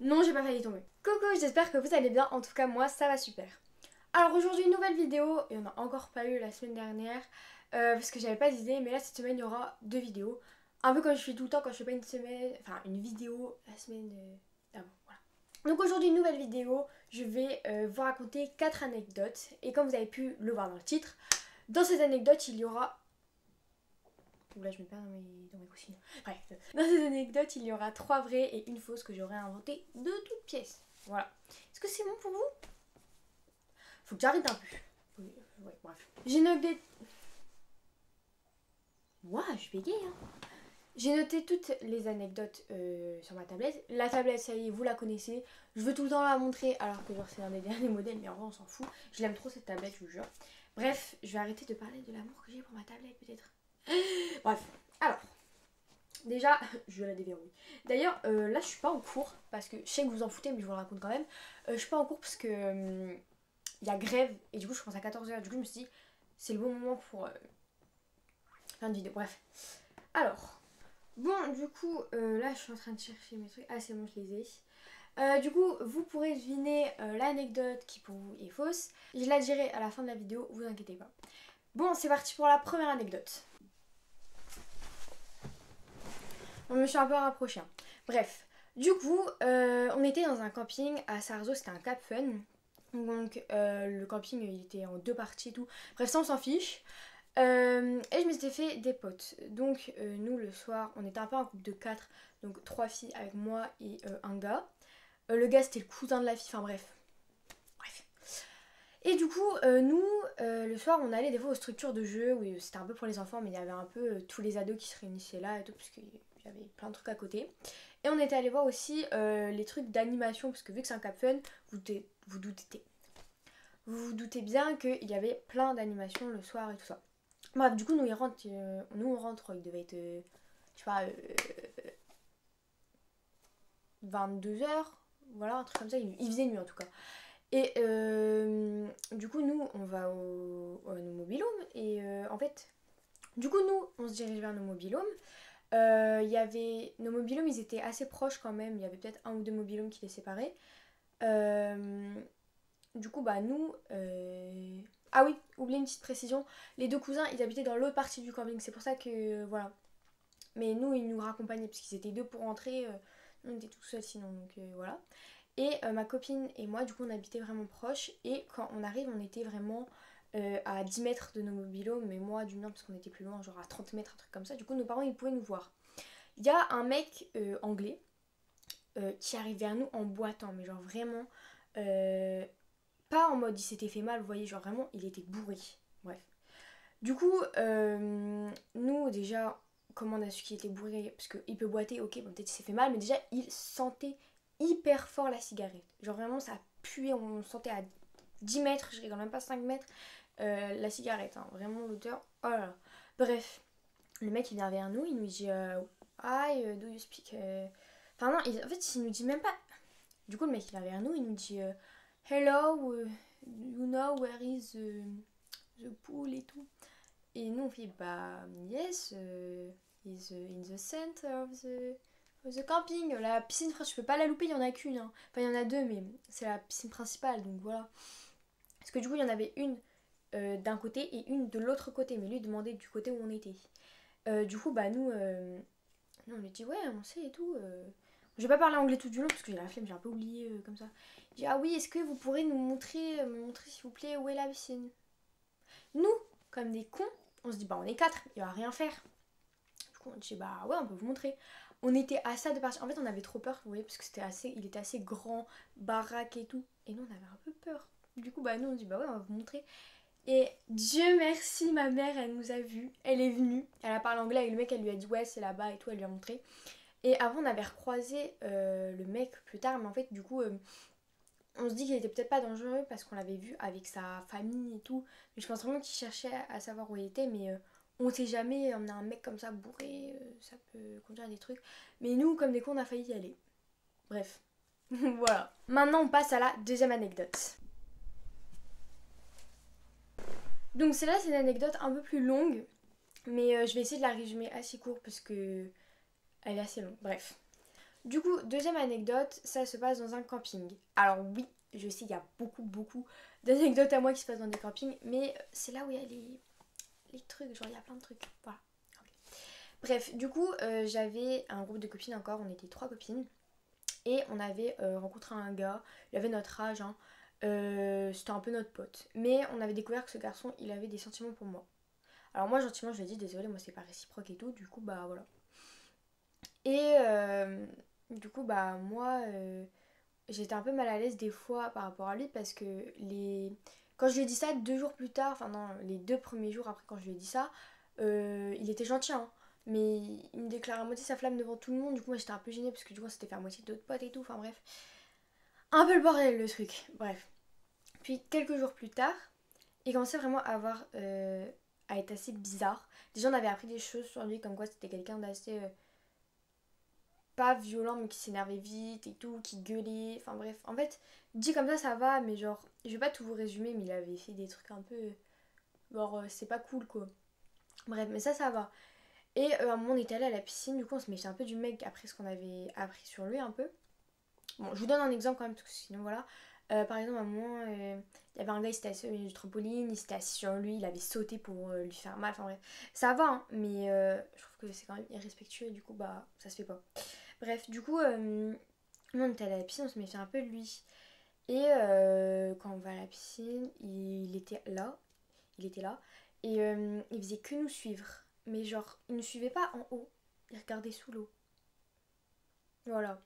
Non, j'ai pas failli tomber. Coucou, j'espère que vous allez bien. En tout cas, moi, ça va super. Alors aujourd'hui, une nouvelle vidéo. Et on a encore pas eu la semaine dernière. Parce que j'avais pas d'idée. Mais là, cette semaine, il y aura 2 vidéos. Un peu comme je fais tout le temps quand je fais pas une semaine. Enfin, une vidéo la semaine d'avant. Voilà. Donc aujourd'hui, une nouvelle vidéo. Je vais vous raconter 4 anecdotes. Et comme vous avez pu le voir dans le titre, dans ces anecdotes, il y aura... Oula, je me perds dans mes cousines. Bref, dans ces anecdotes, il y aura 3 vraies et une fausse que j'aurais inventée de toutes pièces. Voilà. Est-ce que c'est bon pour vous? Faut que j'arrête un peu. Oui, ouais, bref. J'ai noté... Ouah, je bégaye, hein. J'ai noté toutes les anecdotes sur ma tablette. La tablette, ça y est, vous la connaissez. Je veux tout le temps la montrer alors que genre c'est un des derniers modèles, mais en vrai on s'en fout. Je l'aime trop cette tablette, je vous jure. Bref, je vais arrêter de parler de l'amour que j'ai pour ma tablette peut-être. Bref, alors, déjà, je la déverrouille. D'ailleurs, là, je suis pas en cours, parce que je sais que vous en foutez, mais je vous le raconte quand même. Je suis pas en cours parce que il y a grève, et du coup, je commence à 14h. Du coup, je me suis dit, c'est le bon moment pour faire une vidéo. Bref. Alors, bon, du coup, là, je suis en train de chercher mes trucs. Ah, c'est bon, je les ai. Du coup, vous pourrez deviner l'anecdote qui pour vous est fausse. Je la dirai à la fin de la vidéo, vous inquiétez pas. Bon, c'est parti pour la première anecdote. Je me suis un peu rapprochée. Hein. Bref, du coup, on était dans un camping à Sarzeau, c'était un Cap Fun. Donc le camping il était en 2 parties et tout. Bref, ça on s'en fiche. Et je m'étais fait des potes. Donc nous le soir, on était un peu un groupe de 4. Donc 3 filles avec moi et un gars. Le gars c'était le cousin de la fille, enfin bref. Bref. Et du coup, nous, le soir, on allait des fois aux structures de jeux, où c'était un peu pour les enfants, mais il y avait un peu tous les ados qui se réunissaient là et tout, parce qu'il y avait plein de trucs à côté. Et on était allé voir aussi les trucs d'animation, parce que vu que c'est un Cap Fun, vous doutez bien qu'il y avait plein d'animations le soir et tout ça. Bref, du coup, nous on rentre, il devait être, je sais pas, 22h, voilà, un truc comme ça, il faisait nuit en tout cas. Et du coup, nous, on va au nos mobil-home. Et en fait, du coup, nous, on se dirige vers nos mobil-home. Il y avait... Nos mobil-home, ils étaient assez proches quand même. Il y avait peut-être un ou deux mobil-home qui les séparaient. Du coup, bah, nous... Ah oui, oubliez une petite précision. Les 2 cousins, ils habitaient dans l'autre partie du camping. C'est pour ça que... voilà. Mais nous, ils nous raccompagnaient, parce qu'ils étaient 2 pour rentrer. Nous, on était tout seuls sinon, donc voilà. Et ma copine et moi, du coup, on habitait vraiment proches. Et quand on arrive, on était vraiment à 10 mètres de nos mobil-homes. Mais moi, du nord, parce qu'on était plus loin, genre à 30 mètres, un truc comme ça. Du coup, nos parents, ils pouvaient nous voir. Il y a un mec anglais qui arrive vers nous en boitant. Mais genre vraiment, pas en mode il s'était fait mal, vous voyez. Genre vraiment, il était bourré. Bref. Du coup, nous, déjà, comment on a su qu'il était bourré? Parce qu'il peut boiter, ok, bon, peut-être il s'est fait mal. Mais déjà, il sentait hyper fort la cigarette. Genre vraiment ça puait, on sentait à 10 mètres, je rigole même pas 5 mètres, la cigarette. Hein. Vraiment l'odeur, oh là là. Bref, le mec il vient vers nous, il nous dit Hi, do you speak Enfin non, en fait il nous dit même pas. Du coup le mec il vient vers nous, il nous dit Hello, you know where is the pool et tout. Et nous on fait bah yes, is in the center of the camping. La piscine, je peux pas la louper, il y en a qu'une. Hein. Enfin, il y en a 2, mais c'est la piscine principale, donc voilà. Parce que du coup, il y en avait une d'un côté et une de l'autre côté. Mais lui, il demandait du côté où on était. Du coup, bah, nous on lui dit, ouais, on sait et tout. Je vais pas parler anglais tout du long parce que j'ai la flemme, j'ai un peu oublié comme ça. Il dit, ah oui, est-ce que vous pourrez nous montrer, s'il vous plaît, où est la piscine? Nous, comme des cons, on se dit, bah, on est 4, il va rien faire. Du coup, on dit, bah, ouais, on peut vous montrer. On était à ça de partir. En fait, on avait trop peur, vous voyez, parce que il était assez grand, baraque et tout. Et nous, on avait un peu peur. Du coup, bah, nous, on dit, bah ouais, on va vous montrer. Et Dieu merci, ma mère, elle nous a vus. Elle est venue. Elle a parlé anglais avec le mec, elle lui a dit, ouais, c'est là-bas et tout, elle lui a montré. Et avant, on avait recroisé le mec plus tard, mais en fait, du coup, on se dit qu'il était peut-être pas dangereux parce qu'on l'avait vu avec sa famille et tout. Mais je pense vraiment qu'il cherchait à savoir où il était, mais. On sait jamais, on a un mec comme ça bourré, ça peut conduire à des trucs. Mais nous, comme des cons, on a failli y aller. Bref. Voilà. Maintenant, on passe à la deuxième anecdote. Donc celle-là, c'est une anecdote un peu plus longue. Mais je vais essayer de la résumer assez court parce que elle est assez longue. Bref. Du coup, deuxième anecdote, ça se passe dans un camping. Alors oui, je sais, il y a beaucoup d'anecdotes à moi qui se passent dans des campings, mais c'est là où il y a les trucs, genre il y a plein de trucs. Voilà. Bref, du coup, j'avais un groupe de copines encore, on était 3 copines, et on avait rencontré un gars, il avait notre âge, hein, c'était un peu notre pote. Mais on avait découvert que ce garçon, il avait des sentiments pour moi. Alors moi, gentiment, je lui ai dit, désolé, moi c'est pas réciproque et tout, du coup, bah voilà. Et du coup, bah moi, j'étais un peu mal à l'aise des fois par rapport à lui parce que quand je lui ai dit ça 2 jours plus tard, enfin non, les 2 premiers jours après quand je lui ai dit ça, il était gentil, hein. Mais il me déclare à moitié sa flamme devant tout le monde, du coup moi j'étais un peu gênée parce que du coup on s'était fait à moitié d'autres potes et tout, enfin bref. Un peu le bordel le truc, bref. Puis quelques jours plus tard, il commençait vraiment à être assez bizarre. Déjà on avait appris des choses sur lui comme quoi c'était quelqu'un d'assez pas violent mais qui s'énervait vite et tout, qui gueulait, enfin bref. En fait, dit comme ça va, mais genre, je vais pas tout vous résumer, mais il avait fait des trucs un peu, genre, c'est pas cool quoi. Bref, mais ça va. Et à un moment, on était allé à la piscine, du coup, on se méfiait un peu du mec après ce qu'on avait appris sur lui un peu. Bon, je vous donne un exemple quand même, parce que sinon voilà. Par exemple, à un moment, il y avait un gars, il s'était assis au milieu du trampoline, il s'était assis sur lui, il avait sauté pour lui faire mal, enfin bref. Ça va, hein, mais je trouve que c'est quand même irrespectueux, et du coup, bah, ça se fait pas. Bref, du coup, nous on était à la piscine, on se méfiait un peu de lui. Et quand on va à la piscine, il était là. Il était là. Et il faisait que nous suivre. Mais genre, il ne suivait pas en haut. Il regardait sous l'eau. Voilà.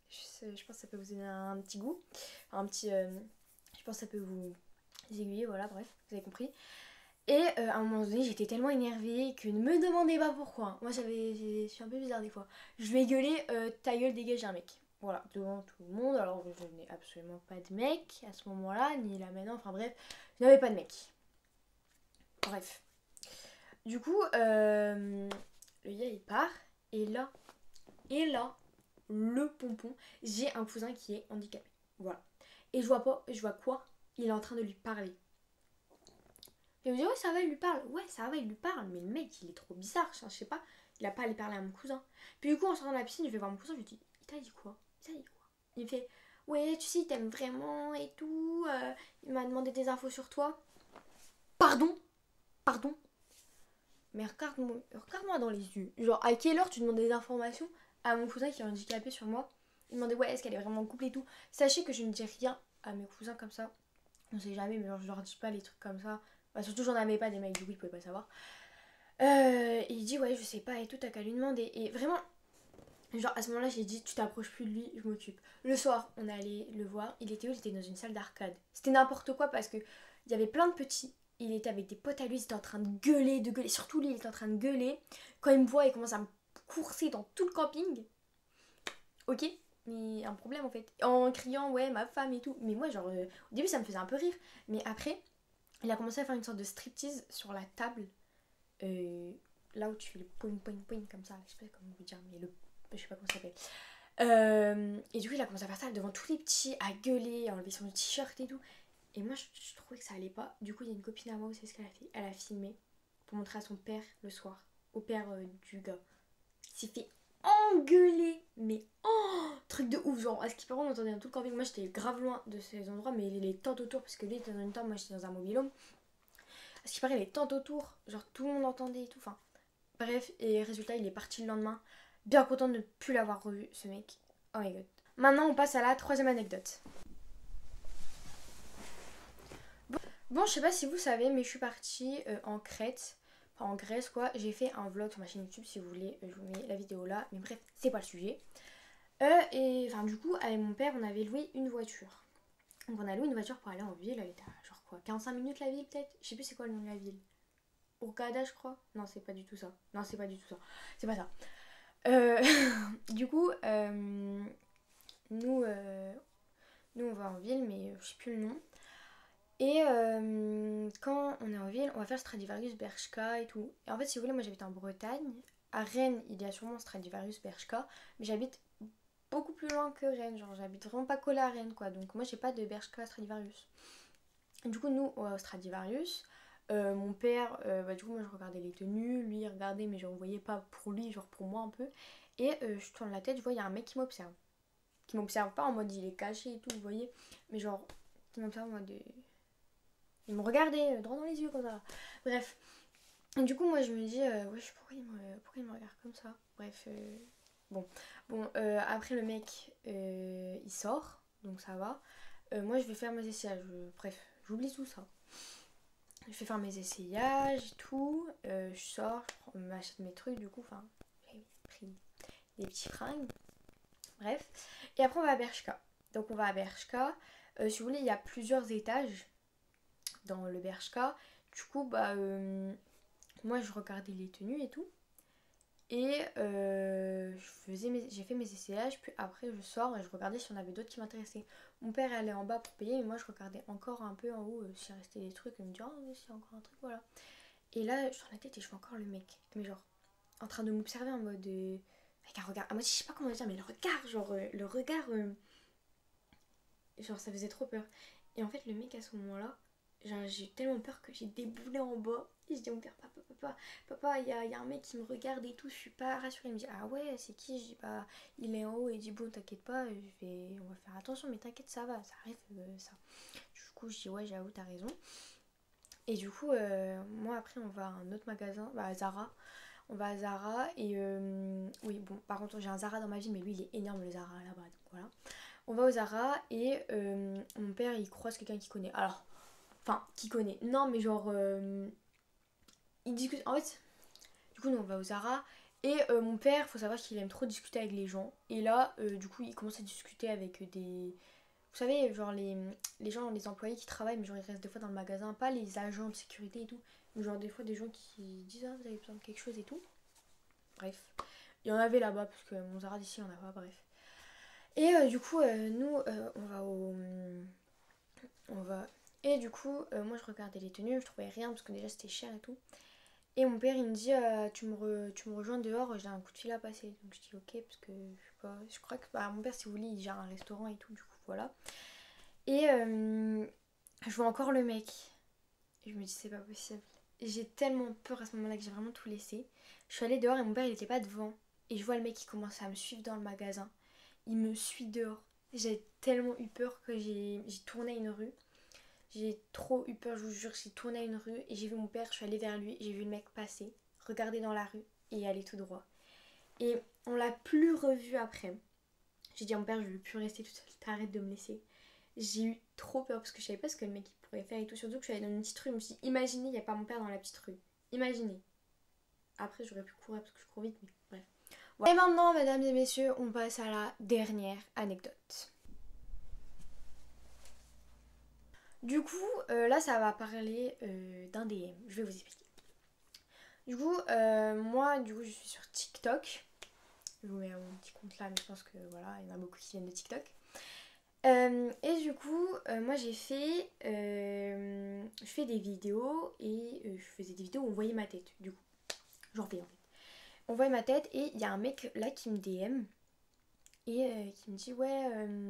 Je pense que ça peut vous donner un petit goût. Enfin, un petit. Je pense que ça peut vous aiguiller, voilà, bref, vous avez compris. Et à un moment donné, j'étais tellement énervée que ne me demandez pas pourquoi. Moi, je suis un peu bizarre des fois. Je lui ai gueulé, ta gueule, dégage un mec. Voilà, devant tout le monde. Alors, je n'ai absolument pas de mec à ce moment-là, ni là maintenant. Enfin bref, je n'avais pas de mec. Bref. Du coup, le gars il part. Et là, le pompon, j'ai un cousin qui est handicapé. Voilà. Et je vois pas, je vois quoi? Il est en train de lui parler. Et vous dites, ouais, ça va, il lui parle. Ouais, ça va, il lui parle. Mais le mec, il est trop bizarre. Je sais pas, il a pas à aller parler à mon cousin. Puis du coup, en sortant de la piscine, je vais voir mon cousin, je lui dis, il t'a dit quoi? Il t'a dit quoi? Il me fait, ouais, tu sais, il t'aime vraiment et tout. Il m'a demandé des infos sur toi. Pardon? Pardon? Mais regarde-moi dans les yeux. Genre, à quelle heure tu demandes des informations à mon cousin qui est handicapé sur moi? Il me demandait, ouais, est-ce qu'elle est vraiment en couple et tout. Sachez que je ne dis rien à mes cousins comme ça. On sait jamais, mais genre, je leur dis pas les trucs comme ça. Bah, surtout, j'en avais pas des mecs, du coup, ils pouvaient pas savoir. Et il dit, ouais, je sais pas et tout, t'as qu'à lui demander. Et vraiment, genre, à ce moment-là, j'ai dit, tu t'approches plus de lui, je m'occupe. Le soir, on est allé le voir. Il était où? Il était dans une salle d'arcade. C'était n'importe quoi parce que il y avait plein de petits. Il était avec des potes à lui, il était en train de gueuler, de gueuler. Surtout lui, il était en train de gueuler. Quand il me voit, il commence à me courser dans tout le camping. Ok? Mais un problème en fait. En criant, ouais, ma femme et tout. Mais moi, genre, au début, ça me faisait un peu rire. Mais après, il a commencé à faire une sorte de striptease sur la table. euh, Là où tu fais le point comme ça. Je sais pas comment vous dire, mais je sais pas comment ça s'appelle. Et du coup, il a commencé à faire ça devant tous les petits, à gueuler, à enlever son t-shirt et tout. Et moi, je trouvais que ça allait pas. Du coup, il y a une copine à moi, vous savez ce qu'elle a fait? Elle a filmé pour montrer à son père le soir, au père du gars. Il s'est fait engueuler, mais oh, truc de ouf. Genre, à ce qui paraît, on entendait dans tout le camping. Moi, j'étais grave loin de ces endroits, mais les tentes autour, parce que lui était dans une tente, moi j'étais dans un mobil-home. À ce qui paraît, les tentes autour, genre tout le monde entendait et tout. Enfin, bref, et résultat, il est parti le lendemain. Bien content de ne plus l'avoir revu, ce mec. Oh my god. Maintenant, on passe à la troisième anecdote. Bon, je sais pas si vous savez, mais je suis partie en Crète, enfin en Grèce quoi. J'ai fait un vlog sur ma chaîne YouTube si vous voulez, je vous mets la vidéo là. Mais bref, c'est pas le sujet. Et enfin, du coup, avec mon père, on avait loué une voiture. Donc, on a loué une voiture pour aller en ville. Elle était à genre quoi, 45 minutes la ville peut-être? Je sais plus c'est quoi le nom de la ville. Hurghada, je crois. Non, c'est pas du tout ça. Non, c'est pas du tout ça. C'est pas ça. Euh, du coup, nous, nous, on va en ville, mais je sais plus le nom. Et quand on est en ville, on va faire Stradivarius Bershka et tout. Et en fait, si vous voulez, moi j'habite en Bretagne. À Rennes, il y a sûrement Stradivarius Bershka. Mais j'habite beaucoup plus loin que Rennes. Genre, j'habite vraiment pas collé à Rennes, quoi. Donc, moi, j'ai pas de Bershka Stradivarius. Et du coup, nous, au Stradivarius, mon père, du coup, moi je regardais les tenues. Lui, il regardait, mais j'en voyais pas pour lui, genre pour moi un peu. Et je tourne la tête, je vois il y a un mec qui m'observe. Qui m'observe pas en mode il est caché et tout, vous voyez. Mais genre, qui m'observe en mode... il me regardait droit dans les yeux comme ça. Bref. Et du coup, moi je me dis, wesh, pourquoi il me regarde comme ça? Bref, bon. Bon, après le mec, il sort, donc ça va. Moi je vais faire mes essayages, bref, j'oublie tout ça. Je vais faire mes essayages et tout. Je sors, je m'achète mes trucs du coup. Enfin, j'ai pris des petits fringues. Bref. Et après, on va à Bershka. Donc, on va à Bershka. Si vous voulez, il y a plusieurs étages dans le Bershka. Du coup, bah, moi, je regardais les tenues et tout. Et j'ai fait mes essayages, puis après je sors et je regardais si on avait d'autres qui m'intéressaient. Mon père allait en bas pour payer, et moi je regardais encore un peu en haut s'il restait des trucs, et me dit oh oui, c'est encore un truc, voilà. Et là je tourne la tête et je vois encore le mec, mais genre en train de m'observer en mode avec un regard, moi je sais pas comment dire, mais le regard, genre le regard, genre ça faisait trop peur. Et en fait le mec à ce moment-là, j'ai eu tellement peur que j'ai déboulé en bas. Et je dis à mon père, papa, il y a un mec qui me regarde et tout, je suis pas rassurée. Il me dit, ah ouais, c'est qui? Je dis, bah, il est en haut. Et il dit, bon, t'inquiète pas, on va faire attention, mais t'inquiète, ça va, ça arrive, ça. Du coup, je dis, ouais, j'avoue, t'as raison. Et du coup, moi, après, on va à un autre magasin, bah, à Zara. On va à Zara et oui, bon, par contre, j'ai un Zara dans ma vie, mais lui, il est énorme, le Zara là-bas, donc voilà. On va au Zara et mon père, il croise quelqu'un qu'il connaît. Alors, enfin, qui connaît. Non, mais genre, il discute. En fait, du coup, nous, on va au Zara. Et mon père, faut savoir qu'il aime trop discuter avec les gens. Et là, du coup, il commence à discuter avec des. Vous savez, genre les gens, les employés qui travaillent, mais genre ils restent des fois dans le magasin. Pas les agents de sécurité et tout. Mais genre des fois des gens qui disent ah, vous avez besoin de quelque chose et tout. Bref. Il y en avait là-bas, parce que mon Zara d'ici, il y en a pas, bref. Et du coup, nous, on va au. On va. Et du coup, moi je regardais les tenues, je trouvais rien parce que déjà c'était cher et tout. Et mon père il me dit tu me rejoins dehors, j'ai un coup de fil à passer. Donc je dis ok parce que je sais pas, je crois que bah, mon père si vous voulez il gère un restaurant et tout du coup voilà. Et je vois encore le mec. Et je me dis c'est pas possible. Et j'ai tellement peur à ce moment-là que j'ai vraiment tout laissé. Je suis allée dehors et mon père il était pas devant. Et je vois le mec qui commence à me suivre dans le magasin. Il me suit dehors. J'ai tellement eu peur que j'ai tourné une rue. J'ai trop eu peur, je vous jure, j'ai tourné à une rue et j'ai vu mon père, je suis allée vers lui, j'ai vu le mec passer, regarder dans la rue et aller tout droit. Et on l'a plus revu après. J'ai dit à mon père, je veux plus rester toute seule, t'arrêtes de me laisser. J'ai eu trop peur parce que je savais pas ce que le mec pourrait faire et tout, surtout que je suis allée dans une petite rue, je me suis dit, imaginez, il n'y a pas mon père dans la petite rue. Imaginez. Après, j'aurais pu courir parce que je cours vite, mais bref. Voilà. Et maintenant, mesdames et messieurs, on passe à la dernière anecdote. Du coup, là, ça va parler d'un DM. Je vais vous expliquer. Du coup, moi, je suis sur TikTok. Je vous mets mon petit compte là, mais je pense que voilà, il y en a beaucoup qui viennent de TikTok. Et du coup, moi j'ai fait, je fais des vidéos et je faisais des vidéos où on voyait ma tête. Du coup, j'en fais en fait. On voyait ma tête et il y a un mec là qui me DM et qui me dit ouais,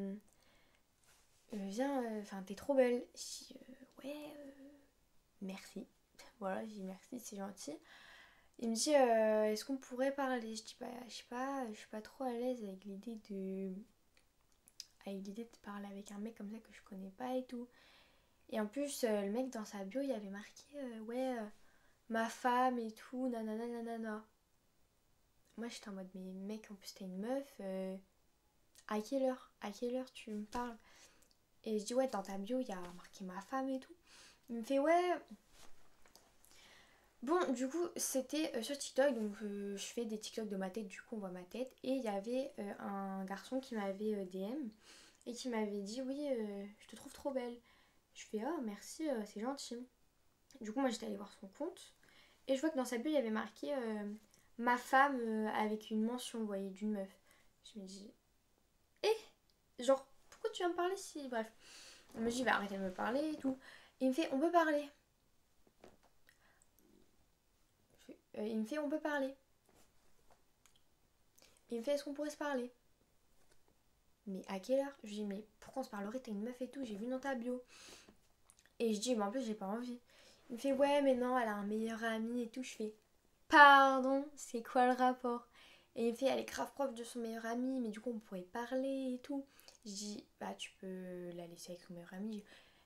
viens, enfin t'es trop belle. Je dis ouais, merci. Voilà, je dis merci, c'est gentil. Il me dit est-ce qu'on pourrait parler? Je dis bah je sais pas, je suis pas trop à l'aise avec l'idée de parler avec un mec comme ça que je connais pas et tout. Et en plus le mec dans sa bio il avait marqué ouais ma femme et tout nanana nanana. Moi j'étais en mode mais mec en plus t'es une meuf à quelle heure? À quelle heure tu me parles? Et je dis ouais dans ta bio il y a marqué ma femme et tout. Il me fait ouais. Bon, du coup, c'était sur TikTok, donc je fais des TikTok de ma tête, du coup on voit ma tête. Et il y avait un garçon qui m'avait DM et qui m'avait dit oui, je te trouve trop belle. Je fais oh merci, c'est gentil. Du coup, moi j'étais allée voir son compte et je vois que dans sa bio il y avait marqué ma femme avec une mention, vous voyez, d'une meuf. Je me dis, genre, pourquoi tu viens me parler si. Bref, on me dit, bah arrêtez de me parler et tout. Et il me fait, on peut parler. Il me fait, on peut parler. Il me fait, est-ce qu'on pourrait se parler? Mais à quelle heure? Je lui dis, mais pourquoi on se parlerait? T'es une meuf et tout, j'ai vu dans ta bio. Et je dis, mais en plus, j'ai pas envie. Il me fait, ouais, mais non, elle a un meilleur ami et tout. Je fais, pardon, c'est quoi le rapport? Et il me fait, elle est grave proche de son meilleur ami, mais du coup on pourrait parler et tout. Je dis, bah tu peux la laisser avec son meilleur ami.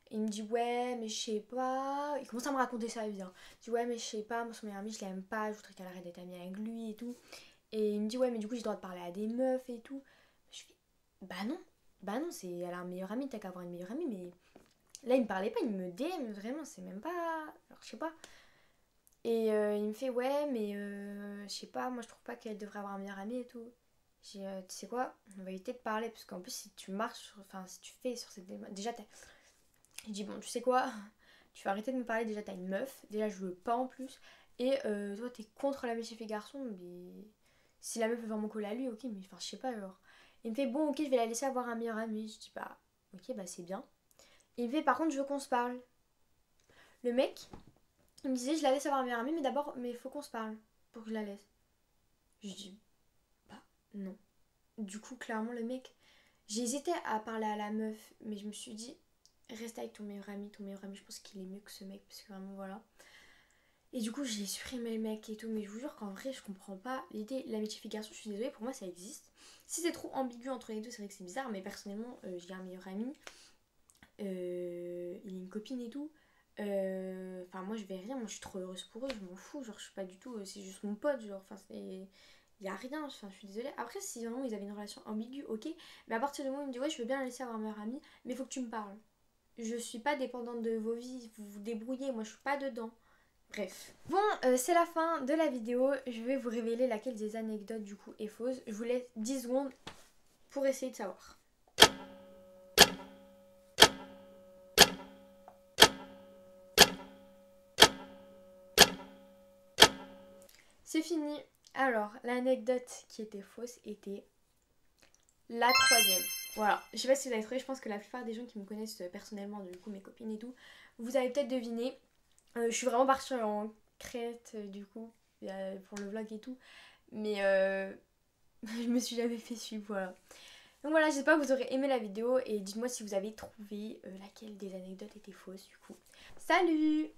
Et il me dit, ouais, mais je sais pas. Il commence à me raconter sa vie. Hein. Il dit, ouais, mais je sais pas, moi son meilleur ami, je l'aime pas, je voudrais qu'elle arrête d'être amie avec lui et tout. Et il me dit, ouais, mais du coup j'ai le droit de parler à des meufs et tout. Je fais, bah non, c'est, elle a un meilleur ami, t'as qu'à avoir une meilleure amie, mais là il me parlait pas, il me DM, vraiment, c'est même pas. Alors je sais pas. Et il me fait ouais mais je sais pas, moi je trouve pas qu'elle devrait avoir un meilleur ami et tout. J'ai tu sais quoi, on va éviter de parler parce qu'en plus si tu marches, enfin si tu fais sur cette déjà t'as... Je dis bon tu sais quoi, tu vas arrêter de me parler, déjà t'as une meuf, déjà je veux pas en plus. Et toi t'es contre l'amitié fille-garçon, mais si la meuf veut vraiment coller à lui, ok, mais enfin je sais pas alors. Il me fait bon ok je vais la laisser avoir un meilleur ami. Je dis bah ok bah c'est bien. Il me fait par contre je veux qu'on se parle. Le mec, il me disait je la laisse avoir un meilleur ami mais d'abord mais il faut qu'on se parle pour que je la laisse. Je dis bah non. Du coup clairement le mec, j'ai hésité à parler à la meuf mais je me suis dit reste avec ton meilleur ami je pense qu'il est mieux que ce mec parce que vraiment voilà. Et du coup j'ai supprimé le mec et tout mais je vous jure qu'en vrai je comprends pas l'idée, l'amitié fille-garçon, je suis désolée pour moi ça existe. Si c'est trop ambigu entre les deux c'est vrai que c'est bizarre mais personnellement j'ai un meilleur ami, il a une copine et tout. Enfin moi je vais rien, moi je suis trop heureuse pour eux, je m'en fous, genre je suis pas du tout, c'est juste mon pote, genre enfin c'est... Y a rien, enfin je suis désolée. Après si vraiment ils avaient une relation ambiguë, ok, mais à partir du moment où il me dit ouais je veux bien la laisser avoir un meilleur ami, mais faut que tu me parles. Je suis pas dépendante de vos vies, vous vous débrouillez, moi je suis pas dedans. Bref. Bon, c'est la fin de la vidéo, je vais vous révéler laquelle des anecdotes du coup est fausse. Je vous laisse 10 secondes pour essayer de savoir. C'est fini. Alors, l'anecdote qui était fausse était la troisième. Voilà, je sais pas si vous avez trouvé, je pense que la plupart des gens qui me connaissent personnellement, du coup mes copines et tout, vous avez peut-être deviné. Je suis vraiment partie en Crète du coup, pour le vlog et tout, mais je me suis jamais fait suivre, voilà. Donc voilà, j'espère que vous aurez aimé la vidéo et dites-moi si vous avez trouvé laquelle des anecdotes était fausse du coup. Salut!